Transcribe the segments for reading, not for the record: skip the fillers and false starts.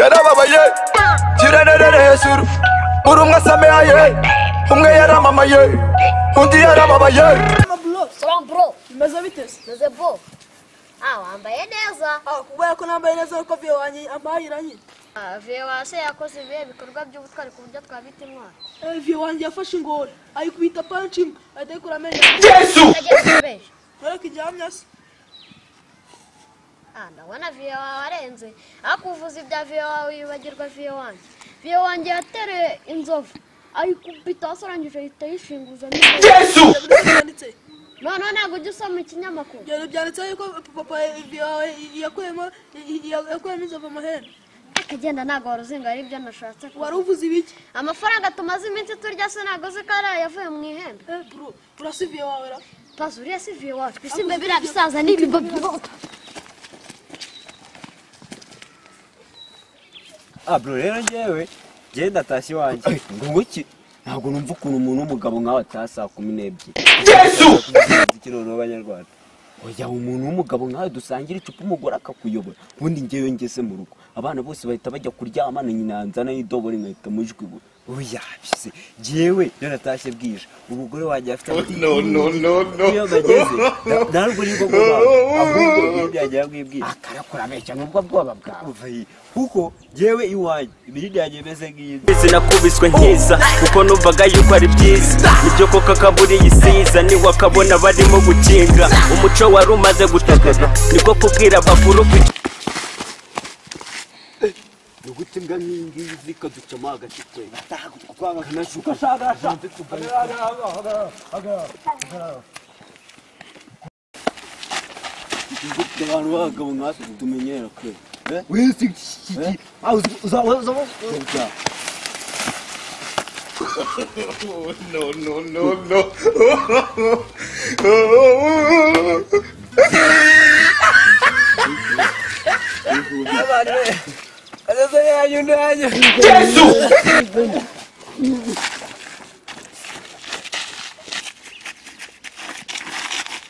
yarababaye kirerere hejuru urumwe asamehaye umwe yaramamaye undi yarababaye. Salam bro. Meze bitese? Meze bo. Wambaye neza. Kubera ko nambaye neza uko vyo wanyi amahiranye. Vyo wase yakoze ibihe bikorwa by'ubutwari ku buryo twabita intwari. Vyo wanyi yafashe ingoro ayikubita punch adekura amenya. Yesu Wera kijamya se. Ndabona vyo warenze. Akuvuza ibya vyo wibagirwa vyo wanyi. Vyo wanyi yatere inzovu ayikubita asarangije yitayishinguza ni. Yesu None ntabwo ujya usoma ikinyamakuru. Byanditse yuko papa yakuyemo inzovu amahene. Akagenda ntabwo waruzinga ari ibyo nashatse. Wari uvuze ibiki? Amafaranga tumaze iminsi turya se ntabwo se kari yavuye mu ihembe. Bro, urasiviye wawe ra? Pazo uriya siviye wacu. Bisimbe biriya bisaza n'ibibabo. Bro rero njyewe genda tashye wanjye. Ngo iki? Ntabwo numva ukuntu umuntu w'umugabo nkawe atasa 12. Yesu Ikiroro abanyarwanda. Oya umuntu w'umugabo nkawe dusangira icupa umugore akakuyobora. Ubundi ngewe ngeze mu rugo. Abana bose bahita bajya kuryama na nyina nzana y'idoboro nkahita mujwi. Oya bise jewe yaratashye bwije. Urugore wanjye afite no. Iyo bageze ntabwo ari bwo ahubwo byajya kwibwira. Akarakora mecha nubwo bwoba bwawe. Kuko jewe iwanjye ibiridi yanjye meze ngiyi. Sinakubiswe nkiza kuko numvaga yuko ari byiza. Nibyo koko kaburi yisiza ni wakabona barimo gukinga. Umuco wari umaze gutakara niko kubwira bakuru Nugutinga nyingi zika ducama agashitwe. Kwanga kanashuka shagasha. Abantu bagabo nkatwe tumenyera kwe. Wese iki. Uza. No. Yesu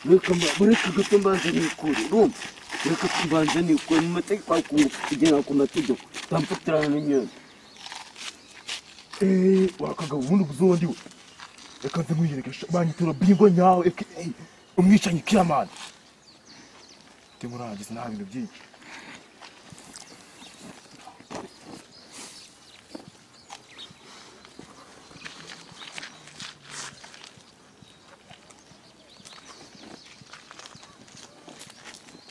Reka gutumbanza nikuri urumva reka tumbanza nikuri mu mategeko kugera ku mategeko tamputirana n'inyoni wakagabo ubundi buzondi we reka nze nkwiyerekesha banyitura bingo nyawe umwicanyi kiramana timurangiza nta bintu byinshi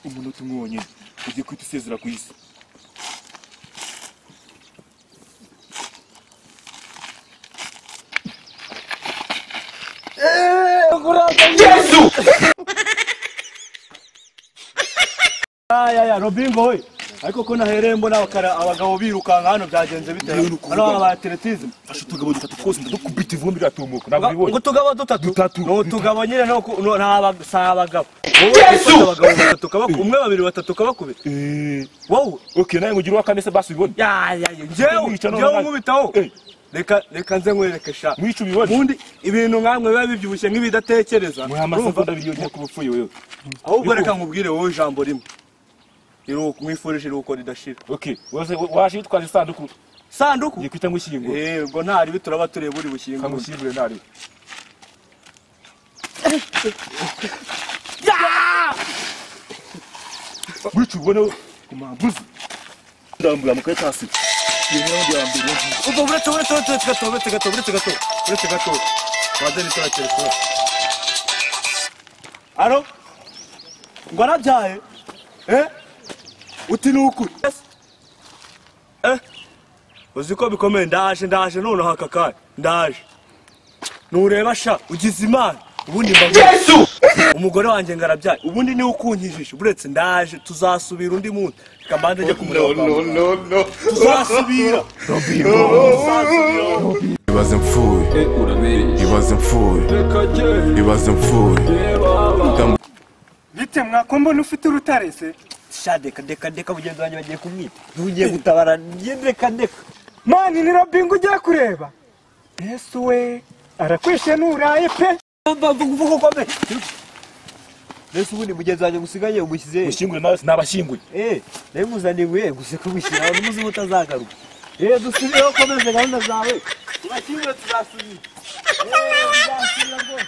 umunota umwe wonyine ugiye kwita usezera ku isi Yesu ya Robin boy ariko ko nahereye mbona abagabo birukanka hano byagenze bite hano aba atletism fasha tugabo dutatu twose ndakubita ivumbi gatumuka nabwo ngo tugabo dutatu no tugabo nyine no abagabo Yesu abagabo batatu kabako umwe babiri batatu kabakubita wowe okay naye ngugira wakanese basi ubone ya njyewe nkubitaho reka nze nkwerekesha mwicu bibone ubundi ibintu nkamwe biba bibyibushye nk'ibidatekereza muhamasekonda biyogiye kubupfuye wewe ahubwo reka nkubwire wowe ijambo rimwe mwifurije iruko ridashira okay waje yitwaje sanduku yikwita ngushyingo ubwo ntari bituraba tureba uri bushyingo kamushyingure ntari mwicu ubone kumambuza ndambura mukayitasi ubwo uretse gato wadeni tora telefone aro ngo arabyaye uti nuku uzi ko bikomeye ndaje noneho aka kanya ndaje nureba sha ugize imana ubundi Yesu umugore wanjye ngarabyaye ubundi niwe ukunkijije buretse ndaje tuzasubira undi munsi kamanze njye kumureba no tuzasubira Ibaze mfuye bite mwakombo nufite urutare se deka mugenzi wanjye bagiye kumwita ntugiye gutabara deka mani ni Robin ugiye kureba Yesu we arakwishe nuraye pe vuga ukomeye mbese ubundi mugenzi wanjye musigaye umushyize Mushyingure nawe sinabashyinguye. nawe muzaniwe gusa kumushyira n'umuzi mutazagaruka dusubireho komeze gahunda zawe tubashyingure tuzasubira tuzasubira rwose